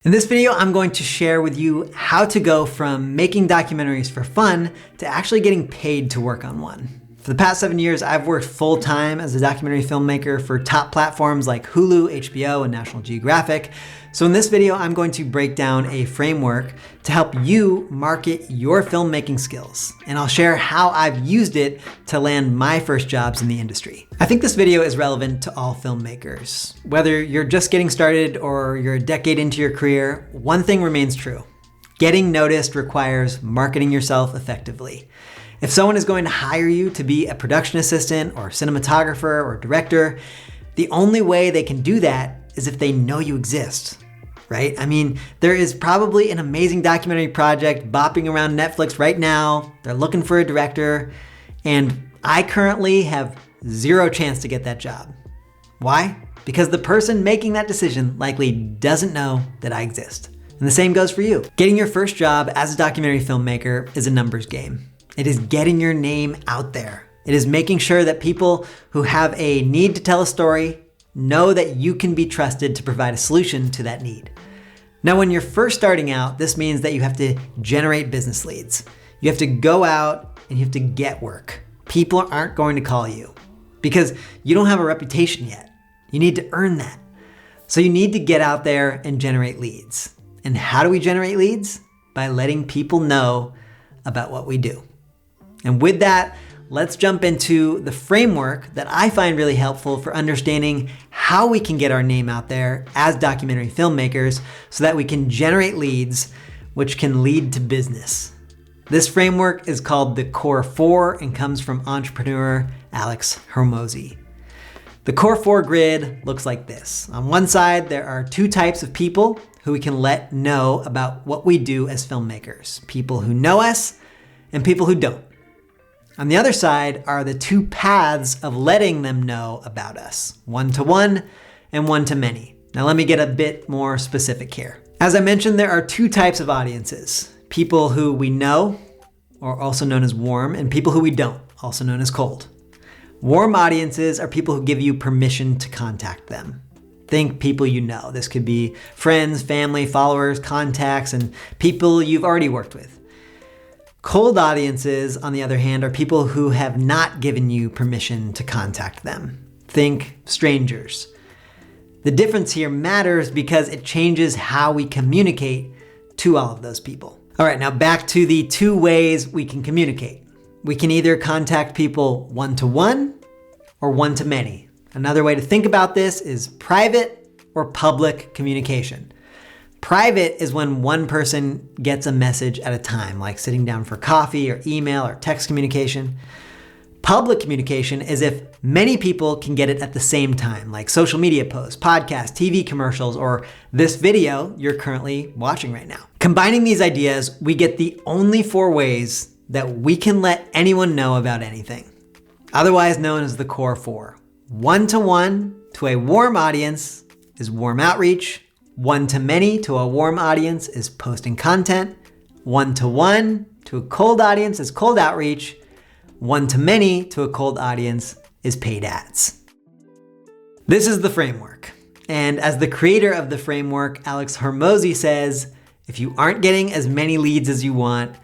In this video, I'm going to share with you how to go from making documentaries for fun to actually getting paid to work on one. For the past 7 years, I've worked full-time as a documentary filmmaker for top platforms like Hulu, HBO, and National Geographic. So in this video, I'm going to break down a framework to help you market your filmmaking skills. And I'll share how I've used it to land my first jobs in the industry. I think this video is relevant to all filmmakers. Whether you're just getting started or you're a decade into your career, one thing remains true. Getting noticed requires marketing yourself effectively. If someone is going to hire you to be a production assistant or cinematographer or director, the only way they can do that is if they know you exist, right? I mean, there is probably an amazing documentary project bopping around Netflix right now. They're looking for a director, and I currently have zero chance to get that job. Why? Because the person making that decision likely doesn't know that I exist. And the same goes for you. Getting your first job as a documentary filmmaker is a numbers game. It is getting your name out there. It is making sure that people who have a need to tell a story know that you can be trusted to provide a solution to that need. Now, when you're first starting out, this means that you have to generate business leads. You have to go out and you have to get work. People aren't going to call you because you don't have a reputation yet. You need to earn that. So you need to get out there and generate leads. And how do we generate leads? By letting people know about what we do. And with that, let's jump into the framework that I find really helpful for understanding how we can get our name out there as documentary filmmakers so that we can generate leads, which can lead to business. This framework is called the Core 4 and comes from entrepreneur Alex Hormozi. The Core 4 grid looks like this. On one side, there are two types of people who we can let know about what we do as filmmakers. People who know us and people who don't. On the other side are the two paths of letting them know about us, one-to-one and one-to-many. Now let me get a bit more specific here. As I mentioned, there are two types of audiences, people who we know, or also known as warm, and people who we don't, also known as cold. Warm audiences are people who give you permission to contact them. Think people you know. This could be friends, family, followers, contacts, and people you've already worked with. Cold audiences, on the other hand, are people who have not given you permission to contact them. Think strangers. The difference here matters because it changes how we communicate to all of those people. All right, now back to the two ways we can communicate. We can either contact people one-to-one or one-to-many. Another way to think about this is private or public communication. Private is when one person gets a message at a time, like sitting down for coffee or email or text communication. Public communication is if many people can get it at the same time, like social media posts, podcasts, TV commercials, or this video you're currently watching right now. Combining these ideas, we get the only 4 ways that we can let anyone know about anything, otherwise known as the Core 4. One-to-one to a warm audience is warm outreach. One-to-many to a warm audience is posting content. One-to-one to a cold audience is cold outreach. One-to-many to a cold audience is paid ads. This is the framework. And as the creator of the framework, Alex Hormozi says, if you aren't getting as many leads as you want,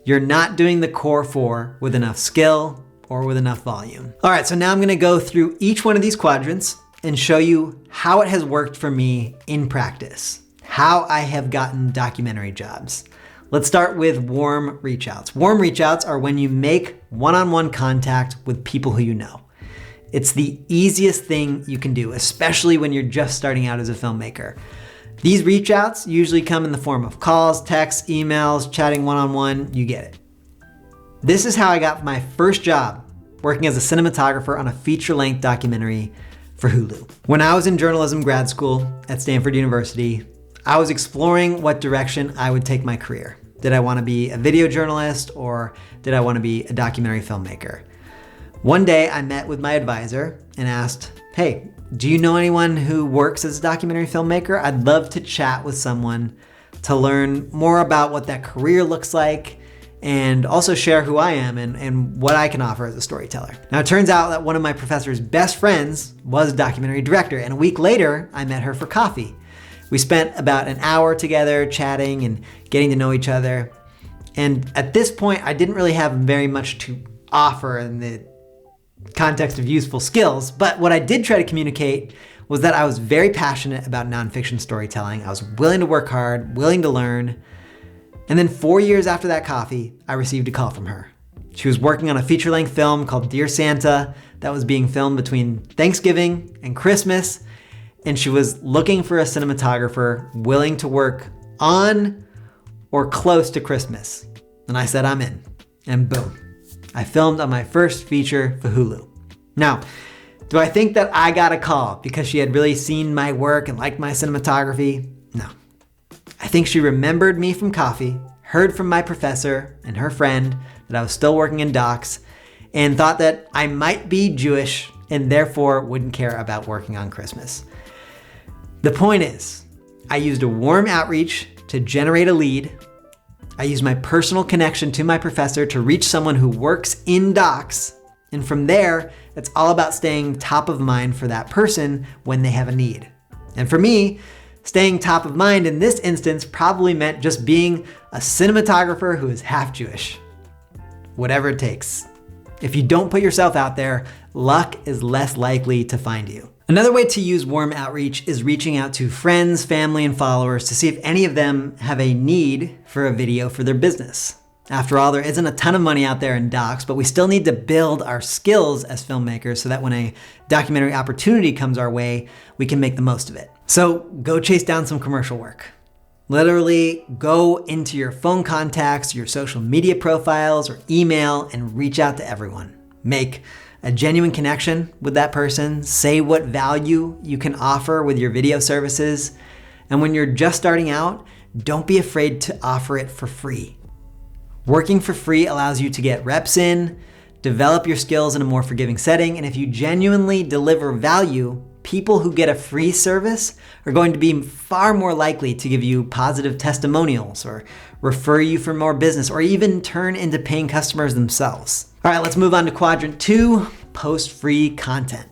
you're not doing the Core 4 with enough skill or with enough volume. All right, so now I'm gonna go through each one of these quadrants and show you how it has worked for me in practice, how I have gotten documentary jobs. Let's start with warm reach outs. Warm reach outs are when you make one-on-one contact with people who you know. It's the easiest thing you can do, especially when you're just starting out as a filmmaker. These reach outs usually come in the form of calls, texts, emails, chatting one-on-one, you get it. This is how I got my first job working as a cinematographer on a feature-length documentary for Hulu. When I was in journalism grad school at Stanford University, I was exploring what direction I would take my career. Did I want to be a video journalist or did I want to be a documentary filmmaker? One day I met with my advisor and asked, hey, do you know anyone who works as a documentary filmmaker? I'd love to chat with someone to learn more about what that career looks like and also share who I am and what I can offer as a storyteller. Now, it turns out that one of my professor's best friends was a documentary director, and a week later, I met her for coffee. We spent about an hour together chatting and getting to know each other. And at this point, I didn't really have very much to offer in the context of useful skills, but what I did try to communicate was that I was very passionate about nonfiction storytelling. I was willing to work hard, willing to learn. And then 4 years after that coffee, I received a call from her. She was working on a feature-length film called Dear Santa that was being filmed between Thanksgiving and Christmas, and she was looking for a cinematographer willing to work on or close to Christmas. And I said, I'm in. And boom, I filmed on my first feature for Hulu. Now, do I think that I got a call because she had really seen my work and liked my cinematography? No. I think she remembered me from coffee, heard from my professor and her friend that I was still working in docs, and thought that I might be Jewish and therefore wouldn't care about working on Christmas. The point is, I used a warm outreach to generate a lead. I used my personal connection to my professor to reach someone who works in docs. And from there, it's all about staying top of mind for that person when they have a need. And for me, staying top of mind in this instance probably meant just being a cinematographer who is half Jewish. Whatever it takes. If you don't put yourself out there, luck is less likely to find you. Another way to use warm outreach is reaching out to friends, family, and followers to see if any of them have a need for a video for their business. After all, there isn't a ton of money out there in docs, but we still need to build our skills as filmmakers so that when a documentary opportunity comes our way, we can make the most of it. So go chase down some commercial work. Literally go into your phone contacts, your social media profiles, or email and reach out to everyone. Make a genuine connection with that person. Say what value you can offer with your video services. And when you're just starting out, don't be afraid to offer it for free. Working for free allows you to get reps in, develop your skills in a more forgiving setting, and if you genuinely deliver value, people who get a free service are going to be far more likely to give you positive testimonials or refer you for more business or even turn into paying customers themselves. All right, let's move on to quadrant 2, post free content.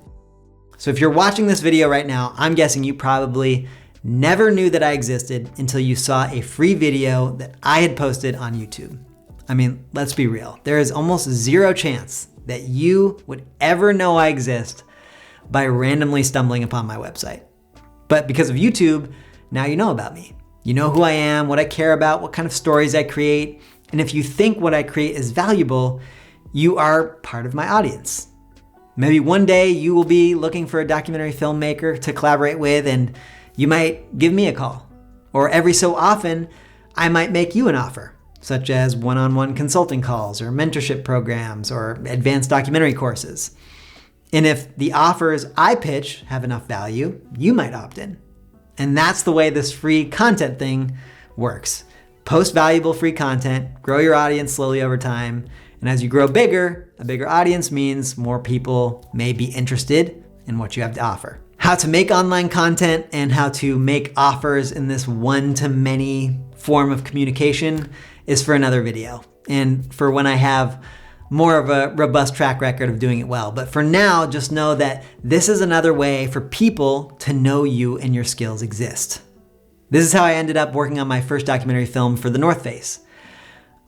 So if you're watching this video right now, I'm guessing you probably never knew that I existed until you saw a free video that I had posted on YouTube. I mean, let's be real. There is almost zero chance that you would ever know I exist by randomly stumbling upon my website. But because of YouTube, now you know about me. You know who I am, what I care about, what kind of stories I create. And if you think what I create is valuable, you are part of my audience. Maybe one day you will be looking for a documentary filmmaker to collaborate with and you might give me a call. Or every so often, I might make you an offer, such as one-on-one consulting calls or mentorship programs or advanced documentary courses. And if the offers I pitch have enough value, you might opt in. And that's the way this free content thing works. Post valuable free content, grow your audience slowly over time. And as you grow bigger, a bigger audience means more people may be interested in what you have to offer. How to make online content and how to make offers in this one-to-many form of communication is for another video. And for when I have more of a robust track record of doing it well. But for now, just know that this is another way for people to know you and your skills exist. This is how I ended up working on my first documentary film for The North Face.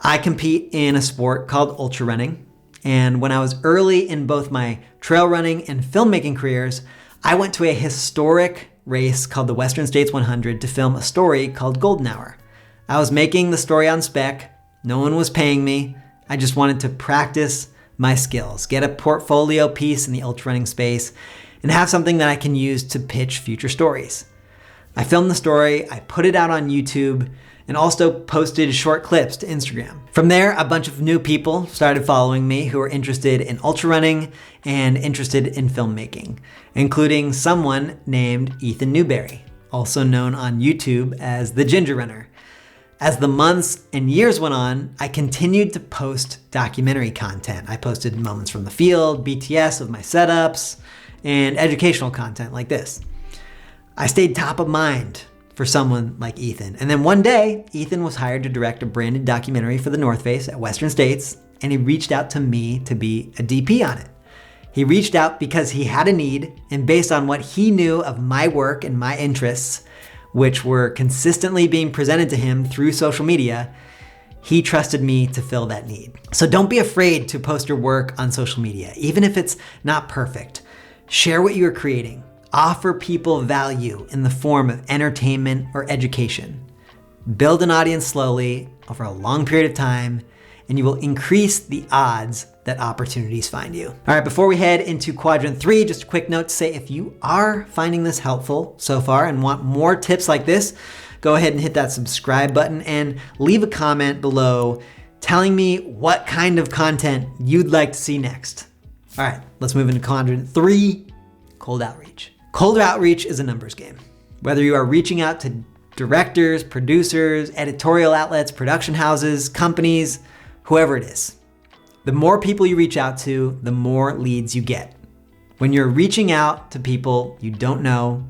I compete in a sport called ultra running. And when I was early in both my trail running and filmmaking careers, I went to a historic race called the Western States 100 to film a story called Golden Hour. I was making the story on spec. No one was paying me. I just wanted to practice my skills, get a portfolio piece in the ultra running space, and have something that I can use to pitch future stories. I filmed the story, I put it out on YouTube, and also posted short clips to Instagram. From there, a bunch of new people started following me who were interested in ultra running and interested in filmmaking, including someone named Ethan Newberry, also known on YouTube as the Ginger Runner. As the months and years went on, I continued to post documentary content. I posted moments from the field, BTS of my setups, and educational content like this. I stayed top of mind for someone like Ethan. And then one day, Ethan was hired to direct a branded documentary for the North Face at Western States, and he reached out to me to be a DP on it. He reached out because he had a need, and based on what he knew of my work and my interests, which were consistently being presented to him through social media, he trusted me to fill that need. So don't be afraid to post your work on social media, even if it's not perfect. Share what you are creating. Offer people value in the form of entertainment or education. Build an audience slowly over a long period of time, and you will increase the odds that opportunities find you. All right, before we head into quadrant 3, just a quick note to say if you are finding this helpful so far and want more tips like this, go ahead and hit that subscribe button and leave a comment below telling me what kind of content you'd like to see next. All right, let's move into quadrant 3, cold outreach. Cold outreach is a numbers game. Whether you are reaching out to directors, producers, editorial outlets, production houses, companies, whoever it is, the more people you reach out to, the more leads you get. When you're reaching out to people you don't know,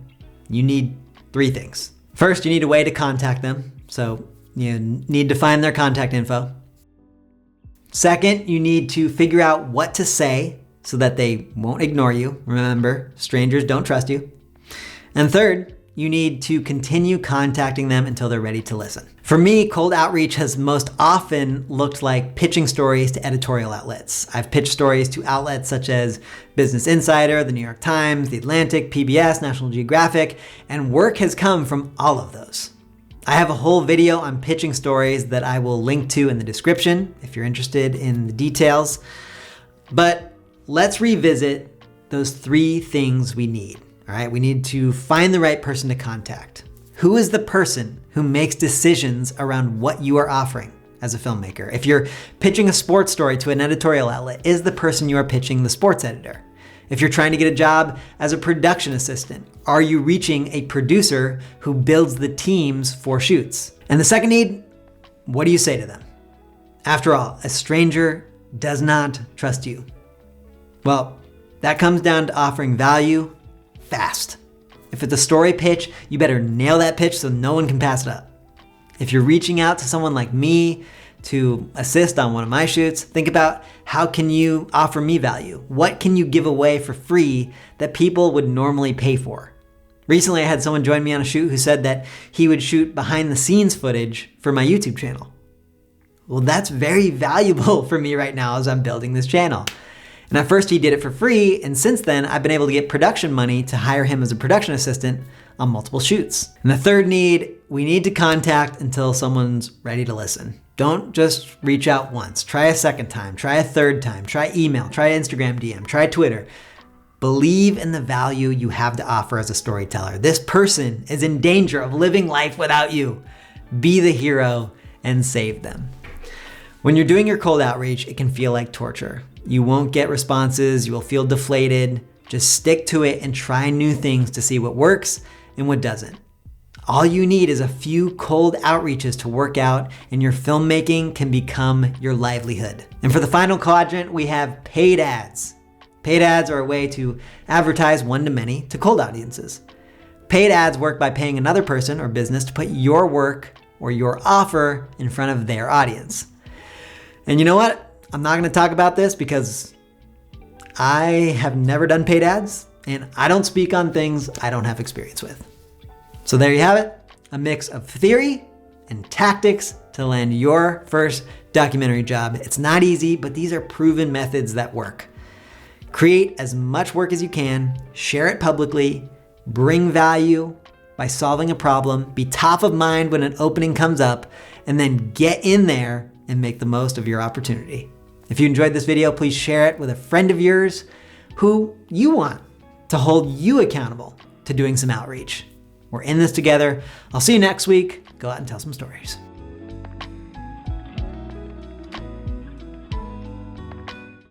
you need 3 things. First, you need a way to contact them. So you need to find their contact info. Second, you need to figure out what to say so that they won't ignore you. Remember, strangers don't trust you. And third, you need to continue contacting them until they're ready to listen. For me, cold outreach has most often looked like pitching stories to editorial outlets. I've pitched stories to outlets such as Business Insider, The New York Times, The Atlantic, PBS, National Geographic, and work has come from all of those. I have a whole video on pitching stories that I will link to in the description if you're interested in the details. But let's revisit those 3 things we need. All right, we need to find the right person to contact. Who is the person who makes decisions around what you are offering as a filmmaker? If you're pitching a sports story to an editorial outlet, is the person you are pitching the sports editor? If you're trying to get a job as a production assistant, are you reaching a producer who builds the teams for shoots? And the second need, what do you say to them? After all, a stranger does not trust you. Well, that comes down to offering value fast. If it's a story pitch, you better nail that pitch so no one can pass it up. If you're reaching out to someone like me to assist on one of my shoots, think about how can you offer me value? What can you give away for free that people would normally pay for? Recently, I had someone join me on a shoot who said that he would shoot behind the scenes footage for my YouTube channel. Well, that's very valuable for me right now as I'm building this channel. And at first he did it for free, and since then I've been able to get production money to hire him as a production assistant on multiple shoots. And the third need, we need to contact until someone's ready to listen. Don't just reach out once. Try a second time, try a third time, try email, try Instagram DM, try Twitter. Believe in the value you have to offer as a storyteller. This person is in danger of living life without you. Be the hero and save them. When you're doing your cold outreach, it can feel like torture. You won't get responses, you will feel deflated. Just stick to it and try new things to see what works and what doesn't. All you need is a few cold outreaches to work out, and your filmmaking can become your livelihood. And for the final quadrant, we have paid ads. Paid ads are a way to advertise one-to-many to cold audiences. Paid ads work by paying another person or business to put your work or your offer in front of their audience. And you know what? I'm not gonna talk about this because I have never done paid ads and I don't speak on things I don't have experience with. So there you have it, a mix of theory and tactics to land your first documentary job. It's not easy, but these are proven methods that work. Create as much work as you can, share it publicly, bring value by solving a problem, be top of mind when an opening comes up, and then get in there and make the most of your opportunity. If you enjoyed this video, please share it with a friend of yours who you want to hold you accountable to doing some outreach. We're in this together. I'll see you next week. Go out and tell some stories.